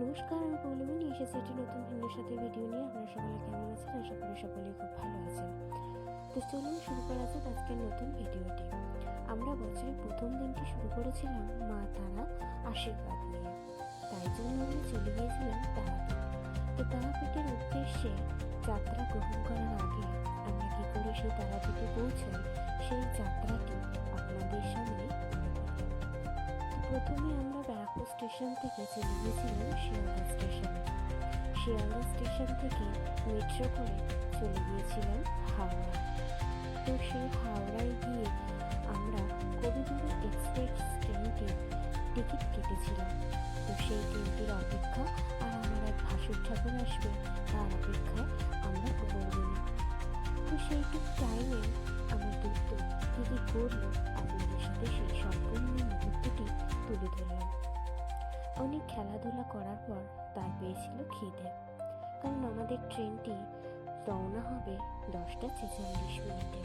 নমস্কার, আমি পৌলমী নিয়ে এসেছি একটি নতুন ভিন্নর সাথে ভিডিও নিয়ে। আপনারা সকলে কেমন আছেন? আশা করি সকলেই খুব ভালো আছেন। তো চলুন শুরু করা যাক আজকের নতুন ভিডিওটি। আমরা বছরের প্রথম দিনটি শুরু করেছিলাম মা তারা আশীর্বাদ নিয়ে, তাই জন্য আমরা চলে গিয়েছিলাম তারাপীঠ। তো তারাপীঠের উদ্দেশ্যে যাত্রা গ্রহণ করার আগে আমরা কী করে সেই তারাপীঠে পৌঁছাই সেই যাত্রাটি আপনাদের সামনে তুলে ধরলাম। তো প্রথমে আমরা ব্যারাকপুর স্টেশন থেকে চলে গিয়েছিলাম শিয়ালদা স্টেশনে। শিয়ালদা স্টেশন থেকে মেট্রো করে চলে গিয়েছিলাম হাওড়া। তো সেই হাওড়ায় গিয়ে আমরা কবিগুরু এক্সপ্রেস ট্রেনটির টিকিট কেটেছিলাম। তো সেই ট্রেনটির অপেক্ষা আর আমার এক ভাসুর ঠাকুর আসবে তার অপেক্ষায় আমরা প্রবল। তো সেইটুক টাইমে আমার দুটো কী কী করলো আপনাদের সাথে সেই সম্পূর্ণ মুহূর্তটি তুলে ধরলাম। অনেক খেলাধুলা করার পর তার পেয়েছিল খিদে, কারণ আমাদের ট্রেনটি রওনা হবে 10:46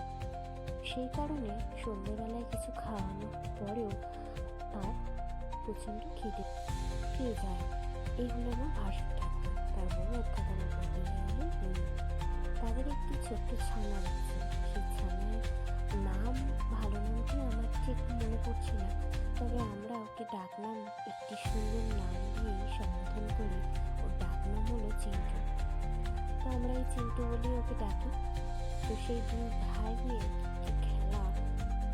সেই কারণে সন্ধ্যেবেলায় কিছু খাওয়ানো পরেও তার প্রচণ্ড খিদে পেয়ে যায়। এই হলো আমার ভাসুর ঠাকুর, তার বড় অর্থাৎ আমার তাদের একটি ছোট্ট ছানা আছে। সেই ছানার নাম ভালো নামটি আমার ঠিক মনে পড়ছে না, তবে আমরা ওকে ডাকনাম একটি সুন্দর নাম দিয়েই সম্বোধন করি। ওর ডাকনাম হলো চিন্টু। তো আমরা এই চিন্টু বলেই ওকে ডাকি। তো সেই দুই ভাই নিয়ে যে খেলা,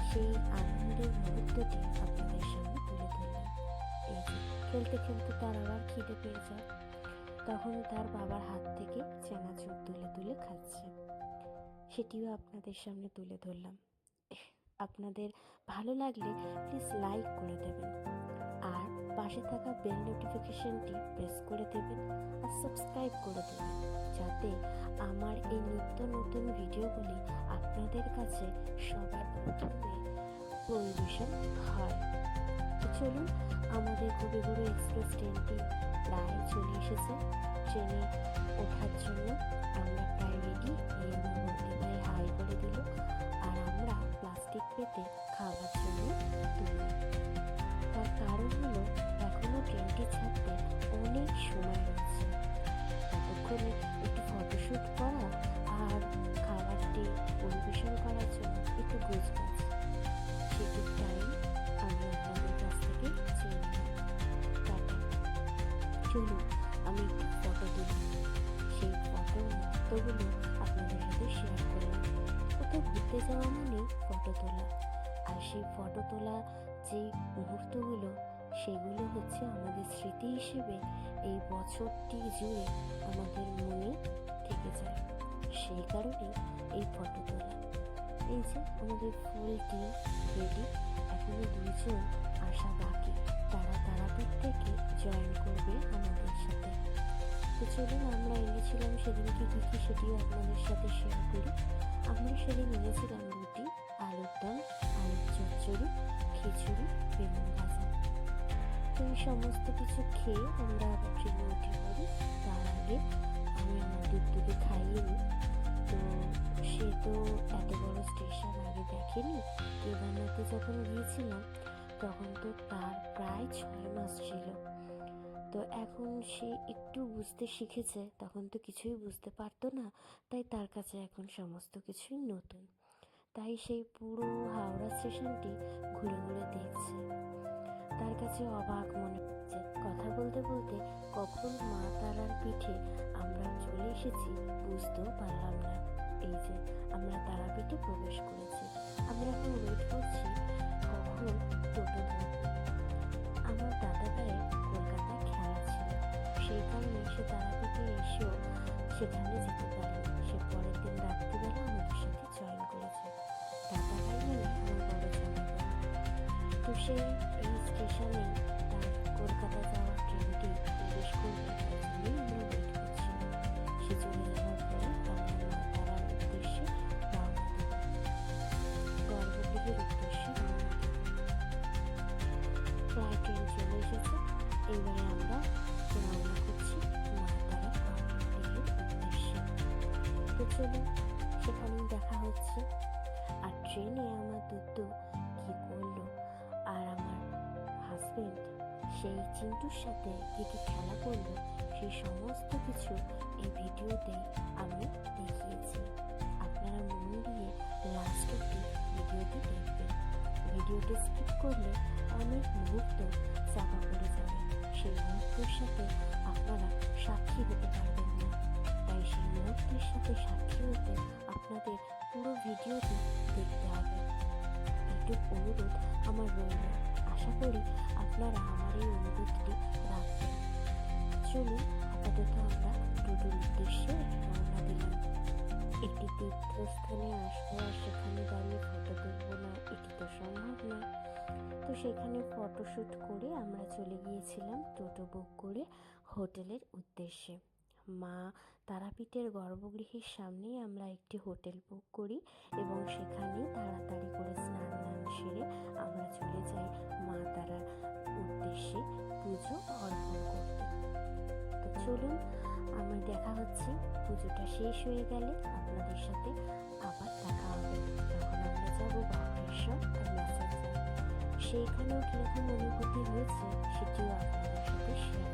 সেই আনন্দের মুহূর্তটি আপনাদের সামনে তুলে ধরলাম। এই যে খেলতে খেলতে তার আবার খিদে পেয়ে যায়, তখন তার বাবার হাত থেকে চানাচুর তুলে তুলে খাচ্ছে, সেটিও আপনাদের সামনে তুলে ধরলাম। আপনাদের ভালো লাগলে প্লিজ লাইক করে দেবেন, আর পাশে থাকা বেল নোটিফিকেশনটি প্রেস করে দেবেন, আর সাবস্ক্রাইব করে দেবেন, যাতে আমার এই নিত্য নতুন ভিডিওগুলি আপনাদের কাছে সবার প্রথমে পরিবেশন হয়। তো চলুন, আমাদের কবিগুরু এক্সপ্রেস ট্রেনটি প্রায় চলে এসেছে। ট্রেনে ওঠার জন্য আমরা প্রায় রেডি। এই আমার বন্ধু ভাই হাই করে দিল, আর আমরা প্লাস্টিক পেতে খাওয়ার জন্য তুলি। তার কারণ হলো এখনও ট্রেনটি ছাড়তে অনেক সময় রয়েছে, ততক্ষণে একটু ফটোশ্যুট করা আর খাবারটি পরিবেশন করার জন্য একটু গোছগাছ, সেটুক টাইম আমি আপনাদের কাছ থেকে চেয়ে নিলাম। চলুন আমি একটু ফটো তুলি, সেই ফটো মুহূর্তগুলো আপনাদের সাথে শেয়ার করলাম। কোথাও ঘুরতে যাওয়া মানেই ফটো তোলা, আর সেই ফটো তোলা যে মুহূর্তগুলো, সেগুলো হচ্ছে আমাদের স্মৃতি হিসেবে এই বছরটি জুড়ে আমাদের মনে থেকে যায়। সেই কারণে এই ফটো তোলা। এই যে আমাদের ফুল টিম রেডি, এখনো দুজন আসা বাকি, তারা তারাপীঠ থেকে জয়েন করবে আমাদের সাথে। তো চলুন, আমরা এনেছিলাম সেদিনকে কী কী সেটিও আপনাদের সাথে শেয়ার করি। আমরা সেদিন এনেছিলাম রুটি, আলুর দম, আলুর চচ্চড়ি, খিচুড়ি, বেগুন ভাজা। তো এই সমস্ত কিছু খেয়ে আমরা আবার ট্রেনে উঠে পড়ি। তার আগে আমি আমার দুধকে খাইয়ে নিই। তো সে তো এত বড় স্টেশন আগে দেখেনি। কেদারনাথে যখন গিয়েছিলাম তখন তো তার প্রায় 6 মাস ছিল। তো এখন সে একটু বুঝতে শিখেছে, তখন তো কিছুই বুঝতে পারতো না, তাই তার কাছে এখন সমস্ত কিছুই নতুন। তাই সেই পুরো হাওড়া স্টেশনটি ঘুরে ঘুরে দেখছে, তার কাছে অবাক মনে হচ্ছে। কথা বলতে বলতে কখন মা তারার পিঠে আমরা চলে এসেছি বুঝতেও পারলাম না। এই যে আমরা তারাপীঠে প্রবেশ করেছি, আমরা এখন ওয়েট করছি কখন টোটো ধরব। আমার দাদা ভাইয়ের কলকাতায় খেলা ছিল, সেই কারণে সে তারাপীঠে এসেও সেখানে যেতে পারেনি। সে পরের দিন রাত্রিবেলা আমাদের সাথে জয়েন করেছে। দাদা ভাই মানে আমার বড় জামাই। তো সেই এই স্টেশনে তার কলকাতা যাওয়ার ট্রেনটি প্রবেশ করবে, তাই জন্যই আমরা ওয়েট করছি। সে চলে যাওয়ার পরে আমরা তারার উদ্দেশ্যে রওনা দেব, গর্ভগৃহের উদ্দেশ্যে রওনা দেব। প্রায় ট্রেন চলে এসেছে, এবারে আমরা রওনা করছি মা তারা গর্ভগৃহের উদ্দেশ্যে। তো চলুন, সেখানেই দেখা হচ্ছে। আর ট্রেনে আমার দুধ কী করলো, আর আমার হাজবেন্ড সেই চিন্টুর সাথে কী কী খেলা করলো সেই সমস্ত কিছু এই ভিডিওতে আমি দেখিয়েছি। আপনারা মন দিয়ে লাস্ট অব্দি ভিডিওটি দেখবেন। ভিডিওটি স্কিপ করলে অনেক মুহূর্ত চাপা পড়ে যাবে, সেই মুহূর্তের সাথে আপনারা সাক্ষী হতে পারবেন না। তাই সেই মুহূর্তের সাথে সাক্ষী হতে আপনাদের পুরো ভিডিওটি দেখতে হবে। এইটুক অনুরোধ আমার রইল, আশা করি আপনারা আমার এই অনুরোধটি রাখবেন। চলুন আপাতত আমরা টোটোর উদ্দেশ্যে রওনা দিলাম। একটি তীর্থস্থানে আসবো আর সেখানে দাঁড়িয়ে ফটো তুলবো না, এটি তো সম্ভব নয়। তো সেখানে ফটোশ্যুট করে আমরা চলে গিয়েছিলাম টোটো বুক করে হোটেলের উদ্দেশ্যে। মা তারাপীঠের গর্ভগৃহের সামনেই আমরা একটি হোটেল বুক করি এবং সেখানেই তাড়াতাড়ি করে স্নান সেরে আমরা চলে যাই মা তারার উদ্দেশ্যে পুজো অর্পণ করতে। তো চলুন, আমার দেখা হচ্ছে পুজোটা শেষ হয়ে গেলে আপনাদের সাথে আবার দেখা হবে, যখন আমরা যাবো বাগেশ্বর আর ম্যাসাজ। সেইখানেও কীরকম অনুভূতি হয়েছে সেটিও আপনাদের সাথে শেয়ার